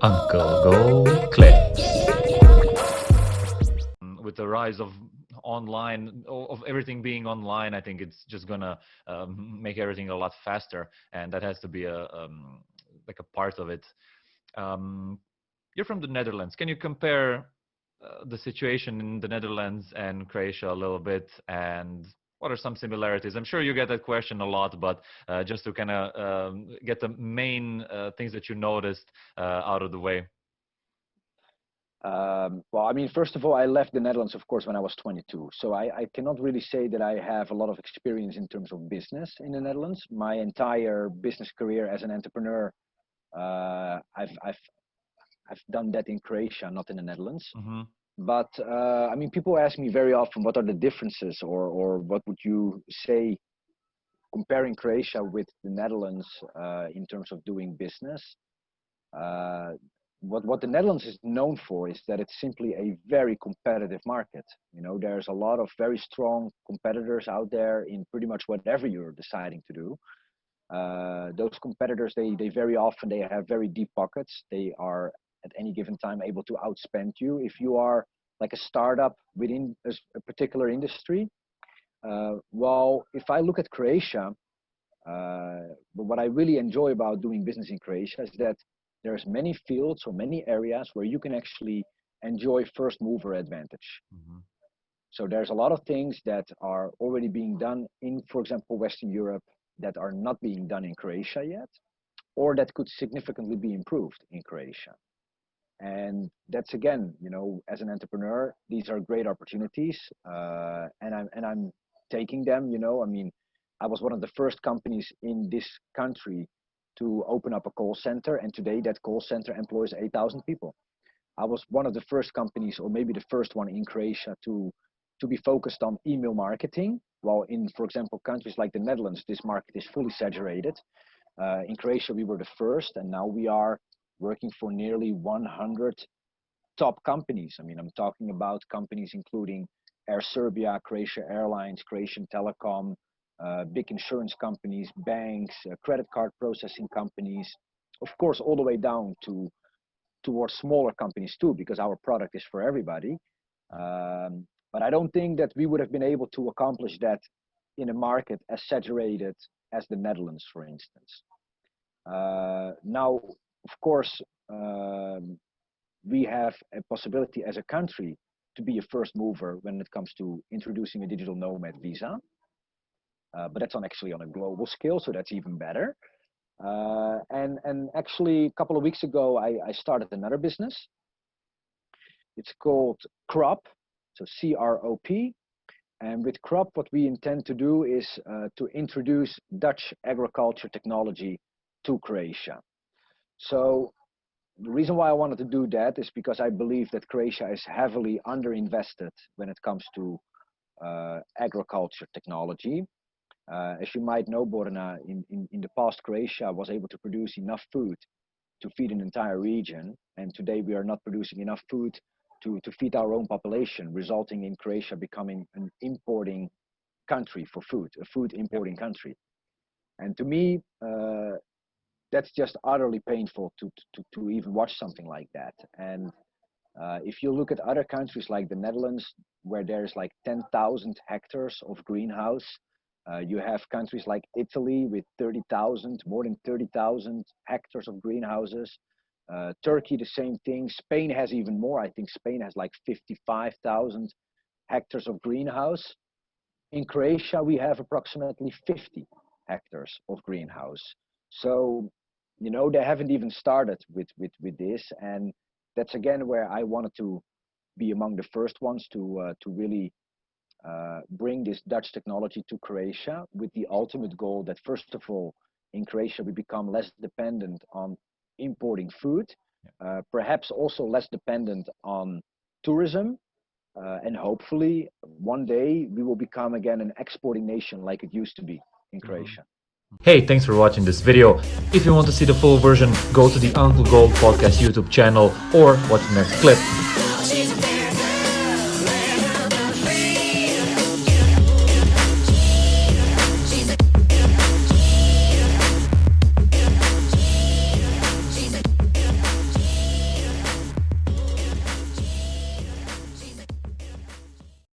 Uncle Go Clip. With the rise of online, of everything being online, I think it's just gonna make everything a lot faster, and that has to be a like a part of it. You're from the Netherlands. Can you compare the situation in the Netherlands and Croatia a little bit, and what are some similarities? I'm sure you get that question a lot, but just to kind of get the main things that you noticed out of the way. Well, I mean, first of all, I left the Netherlands, of course, when I was 22. So I cannot really say that I have a lot of experience in terms of business in the Netherlands. My entire business career as an entrepreneur, I've done that in Croatia, not in the Netherlands. Mm-hmm. But I mean, people ask me very often, what are the differences, or what would you say comparing Croatia with the Netherlands in terms of doing business? What the Netherlands is known for is that it's simply a very competitive market. You know, there's a lot of very strong competitors out there in pretty much whatever you're deciding to do. Those competitors, they very often they have very deep pockets. They are at any given time able to outspend you. If you are like a startup within a particular industry, well, if I look at Croatia, what I really enjoy about doing business in Croatia is that there's many fields or many areas where you can actually enjoy first mover advantage. Mm-hmm. So there's a lot of things that are already being done in, for example, Western Europe that are not being done in Croatia yet, or that could significantly be improved in Croatia. And that's, again, you know, as an entrepreneur, these are great opportunities, and I'm taking them. You know, I mean, I was one of the first companies in this country to open up a call center, and today that call center employs 8,000 people. I was one of the first companies, or maybe the first one in Croatia, to be focused on email marketing. While in, for example, countries like the Netherlands, this market is fully saturated. In Croatia, we were the first, and now we are working for nearly 100 top companies. I mean, I'm talking about companies including Air Serbia, Croatia Airlines, Croatian Telecom, big insurance companies, banks, credit card processing companies, of course, all the way down towards smaller companies too, because our product is for everybody. But I don't think that we would have been able to accomplish that in a market as saturated as the Netherlands, for instance. Now, of course, we have a possibility as a country to be a first mover when it comes to introducing a digital nomad visa. But that's actually on a global scale, so that's even better. And actually, a couple of weeks ago, I started another business. It's called Crop, so C-R-O-P. And with Crop, what we intend to do is to introduce Dutch agriculture technology to Croatia. So the reason why I wanted to do that is because I believe that Croatia is heavily underinvested when it comes to agriculture technology. As you might know, Borna, in the past, Croatia was able to produce enough food to feed an entire region. And today we are not producing enough food to feed our own population, resulting in Croatia becoming an importing country for food, a food importing country. And to me, that's just utterly painful to even watch something like that. And if you look at other countries like the Netherlands, where there's like 10,000 hectares of greenhouse, you have countries like Italy with 30,000, more than 30,000 hectares of greenhouses. Turkey, the same thing. Spain has even more. I think Spain has like 55,000 hectares of greenhouse. In Croatia, we have approximately 50 hectares of greenhouse. So, you know, they haven't even started with this. And that's again where I wanted to be among the first ones to really bring this Dutch technology to Croatia, with the ultimate goal that, first of all, in Croatia, we become less dependent on importing food, perhaps also less dependent on tourism, and hopefully one day we will become again an exporting nation like it used to be in Croatia. Hey, thanks for watching this video. If you want to see the full version, go to the Uncle Gold Podcast YouTube channel or watch the next clip.